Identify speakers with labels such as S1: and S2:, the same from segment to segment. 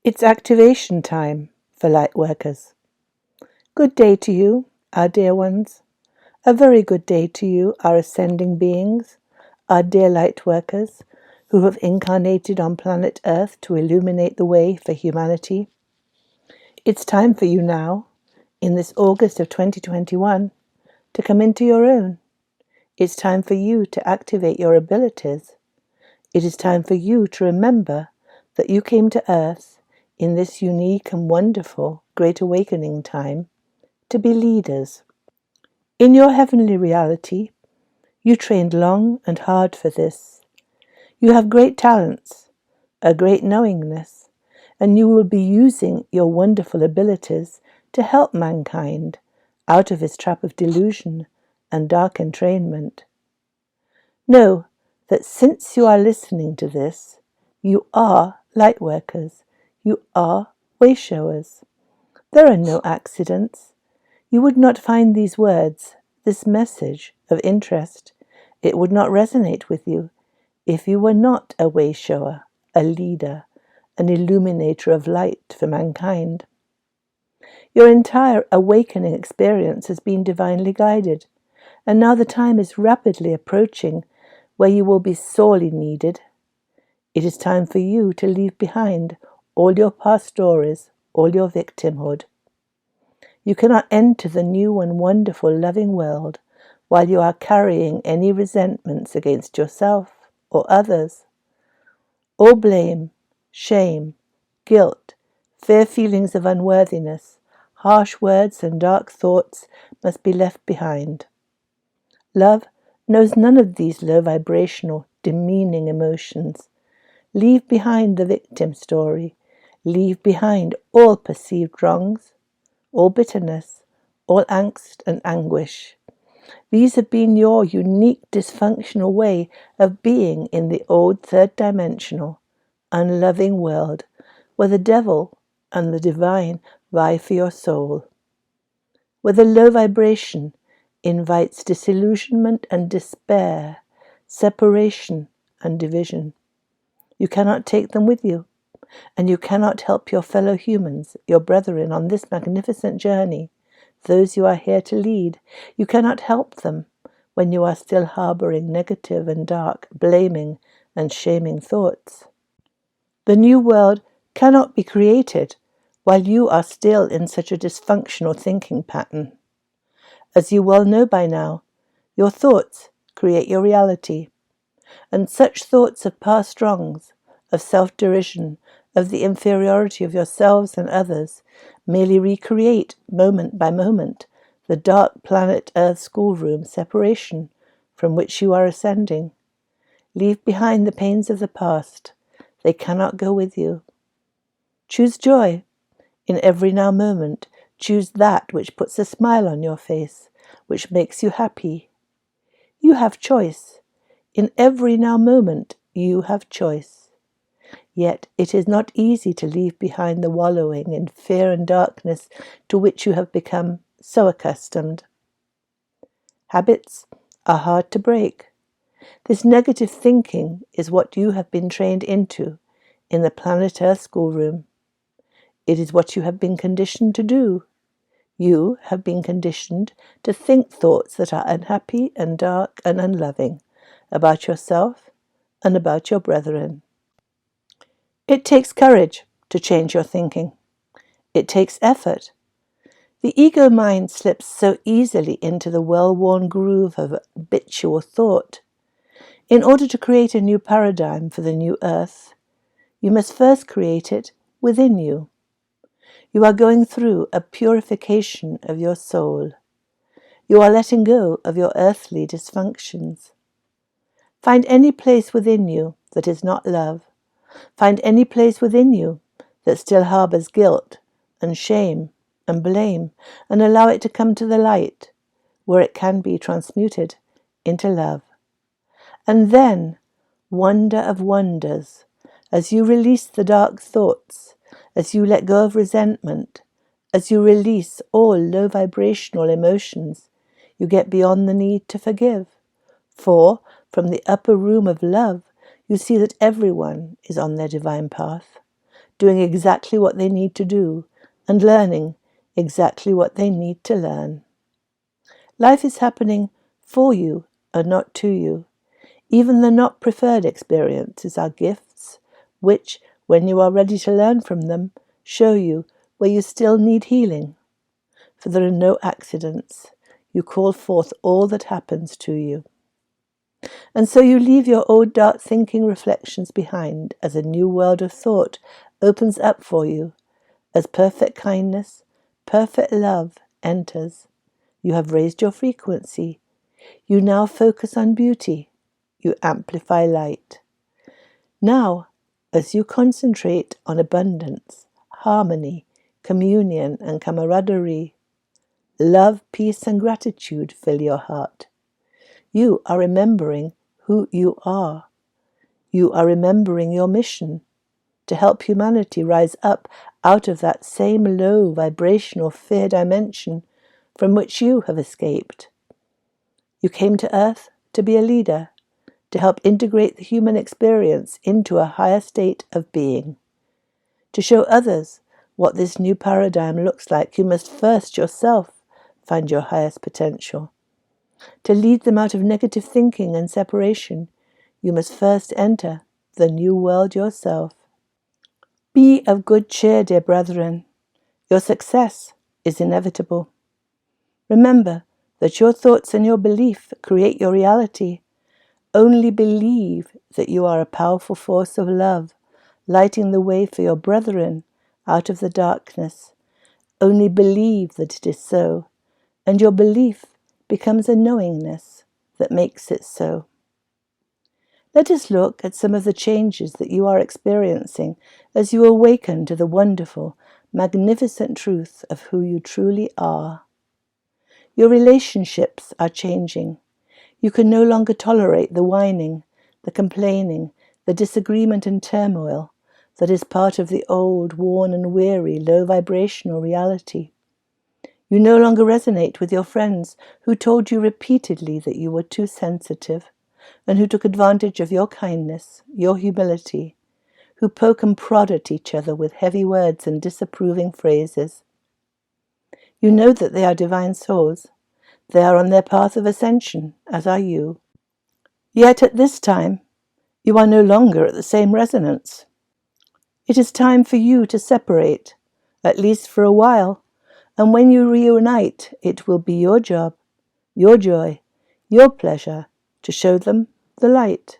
S1: It's activation time for Lightworkers. Good day to you, our dear ones. A very good day to you, our ascending beings, our dear Lightworkers, who have incarnated on planet Earth to illuminate the way for humanity. It's time for you now, in this August of 2021, to come into your own. It's time for you to activate your abilities. It is time for you to remember that you came to Earth in this unique and wonderful Great Awakening time to be leaders. In your heavenly reality, you trained long and hard for this. You have great talents, a great knowingness, and you will be using your wonderful abilities to help mankind out of his trap of delusion and dark entrainment. Know that since you are listening to this, you are Lightworkers. You are way showers. There are no accidents. You would not find these words, this message of interest. It would not resonate with you if you were not a way shower, a leader, an illuminator of light for mankind. Your entire awakening experience has been divinely guided, and now the time is rapidly approaching where you will be sorely needed. It is time for you to leave behind all your past stories, all your victimhood. You cannot enter the new and wonderful loving world while you are carrying any resentments against yourself or others. All blame, shame, guilt, fear feelings of unworthiness, harsh words and dark thoughts must be left behind. Love knows none of these low vibrational, demeaning emotions. Leave behind the victim story. Leave behind all perceived wrongs, all bitterness, all angst and anguish. These have been your unique dysfunctional way of being in the old third-dimensional, unloving world where the devil and the divine vie for your soul, where the low vibration invites disillusionment and despair, separation and division. You cannot take them with you, and you cannot help your fellow humans, your brethren, on this magnificent journey, those you are here to lead. You cannot help them when you are still harboring negative and dark, blaming and shaming thoughts. The new world cannot be created while you are still in such a dysfunctional thinking pattern. As you well know by now, your thoughts create your reality, and such thoughts of past wrongs, of self-derision, of the inferiority of yourselves and others, merely recreate, moment by moment, the dark planet Earth schoolroom separation from which you are ascending. Leave behind the pains of the past. They cannot go with you. Choose joy. In every now moment, choose that which puts a smile on your face, which makes you happy. You have choice. In every now moment, you have choice. Yet it is not easy to leave behind the wallowing in fear and darkness to which you have become so accustomed. Habits are hard to break. This negative thinking is what you have been trained into in the planet Earth schoolroom. It is what you have been conditioned to do. You have been conditioned to think thoughts that are unhappy and dark and unloving about yourself and about your brethren. It takes courage to change your thinking. It takes effort. The ego mind slips so easily into the well-worn groove of habitual thought. In order to create a new paradigm for the new earth, you must first create it within you. You are going through a purification of your soul. You are letting go of your earthly dysfunctions. Find any place within you that is not love. Find any place within you that still harbors guilt and shame and blame, and allow it to come to the light, where it can be transmuted into love. And then, wonder of wonders, as you release the dark thoughts, as you let go of resentment, as you release all low vibrational emotions, you get beyond the need to forgive. For, from the upper room of love, you see that everyone is on their divine path. doing exactly what they need to do, and learning exactly what they need to learn. Life is happening for you and not to you. Even the not preferred experiences are gifts, which, when you are ready to learn from them, show you where you still need healing. For there are no accidents. You call forth all that happens to you. And so you leave your old dark thinking reflections behind as a new world of thought opens up for you, as perfect kindness, perfect love enters. You have raised your frequency. You now focus on beauty. You amplify light. Now, as you concentrate on abundance, harmony, communion, and camaraderie, love, peace, and gratitude fill your heart. You are remembering who you are. You are remembering your mission to help humanity rise up out of that same low vibrational fear dimension from which you have escaped. You came to Earth to be a leader, to help integrate the human experience into a higher state of being. To show others what this new paradigm looks like, you must first yourself find your highest potential. To lead them out of negative thinking and separation, you must first enter the new world yourself. Be of good cheer, dear brethren. Your success is inevitable. Remember that your thoughts and your belief create your reality. Only believe that you are a powerful force of love, lighting the way for your brethren out of the darkness. Only believe that it is so, and your belief becomes a knowingness that makes it so. Let us look at some of the changes that you are experiencing as you awaken to the wonderful, magnificent truth of who you truly are. Your relationships are changing. You can no longer tolerate the whining, the complaining, the disagreement and turmoil that is part of the old, worn and weary, low vibrational reality. You no longer resonate with your friends who told you repeatedly that you were too sensitive and who took advantage of your kindness, your humility, who poke and prod at each other with heavy words and disapproving phrases. You know that they are divine souls. They are on their path of ascension, as are you. Yet at this time, you are no longer at the same resonance. It is time for you to separate, at least for a while, and when you reunite, it will be your job, your joy, your pleasure to show them the light.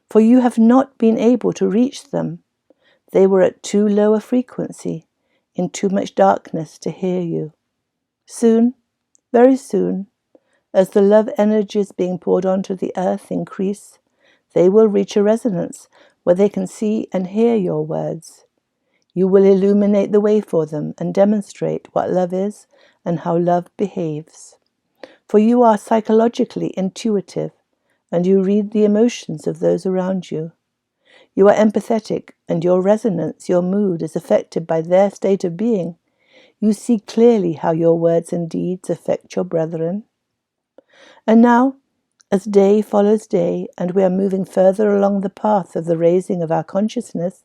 S1: For you have not been able to reach them. They were at too low a frequency, in too much darkness to hear you. Soon, very soon, as the love energies being poured onto the earth increase, they will reach a resonance where they can see and hear your words. You will illuminate the way for them and demonstrate what love is and how love behaves. For you are psychologically intuitive, and you read the emotions of those around you. You are empathetic, and your resonance, your mood, is affected by their state of being. You see clearly how your words and deeds affect your brethren. And now, as day follows day, and we are moving further along the path of the raising of our consciousness,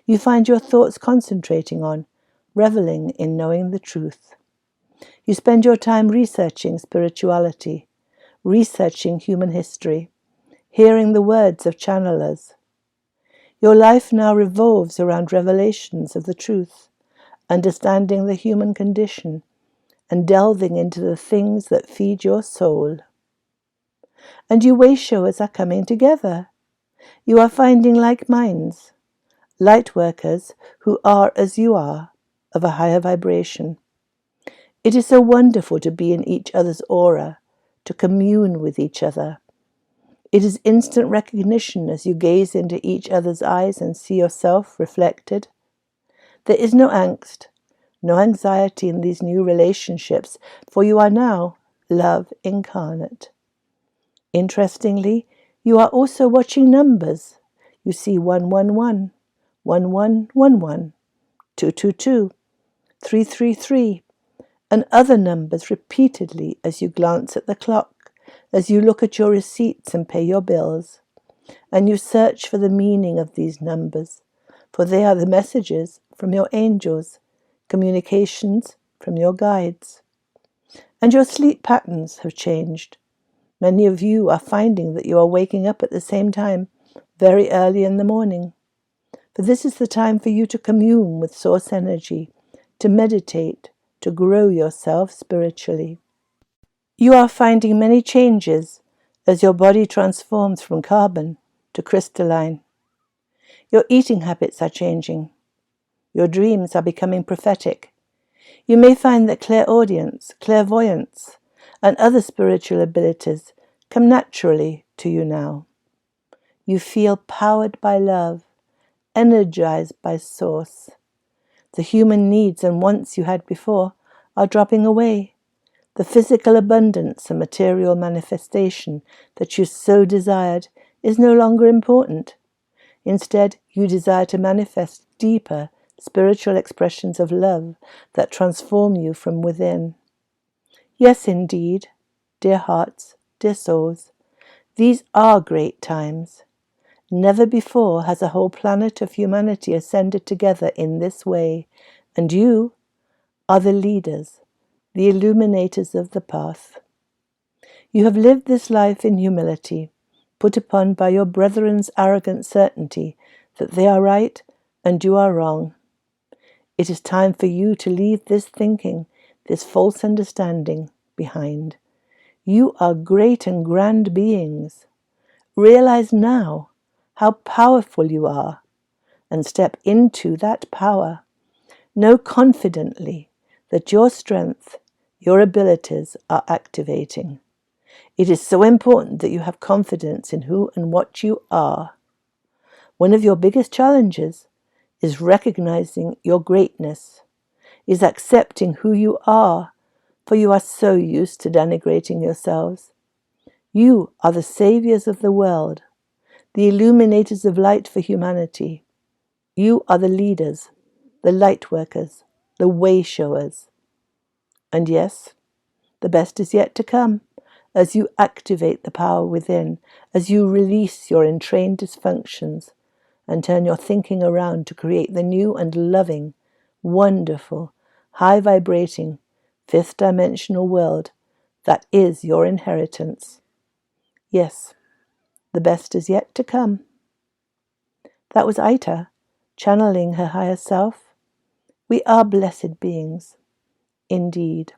S1: you find your thoughts concentrating on, reveling in knowing the truth. You spend your time researching spirituality, researching human history, hearing the words of channelers. Your life now revolves around revelations of the truth, understanding the human condition, and delving into the things that feed your soul. And you way showers are coming together. You are finding like minds, light workers who are as you are, of a higher vibration. It is so wonderful to be in each other's aura, to commune with each other. It is instant recognition as you gaze into each other's eyes and see yourself reflected. There is no angst, no anxiety in these new relationships, for you are now love incarnate. Interestingly, you are also watching numbers. You see 111, 1111, 222, 333, and other numbers repeatedly as you glance at the clock, as you look at your receipts and pay your bills, and you search for the meaning of these numbers, for they are the messages from your angels, communications from your guides. And your sleep patterns have changed. Many of you are finding that you are waking up at the same time, very early in the morning. For this is the time for you to commune with source energy, to meditate, to grow yourself spiritually. You are finding many changes as your body transforms from carbon to crystalline. Your eating habits are changing. Your dreams are becoming prophetic. You may find that clairaudience, clairvoyance, and other spiritual abilities come naturally to you now. You feel powered by love, energized by source. The human needs and wants you had before are dropping away. The physical abundance and material manifestation that you so desired is no longer important. Instead, you desire to manifest deeper spiritual expressions of love that transform you from within. Yes, indeed, dear hearts, dear souls, these are great times. Never before has a whole planet of humanity ascended together in this way, and you are the leaders, the illuminators of the path. You have lived this life in humility, put upon by your brethren's arrogant certainty that they are right and you are wrong. It is time for you to leave this thinking, this false understanding behind. You are great and grand beings. Realize now how powerful you are and step into that power. Know confidently that your strength, your abilities are activating. It is so important that you have confidence in who and what you are. One of your biggest challenges is recognizing your greatness, is accepting who you are, for you are so used to denigrating yourselves. You are the saviors of the world, the illuminators of light for humanity. You are the leaders, the light workers, the way showers. And yes, the best is yet to come, as you activate the power within, as you release your entrained dysfunctions and turn your thinking around to create the new and loving, wonderful, high-vibrating, fifth-dimensional world that is your inheritance. Yes, the best is yet to come. That was Aita, channeling her higher self. We are blessed beings, indeed.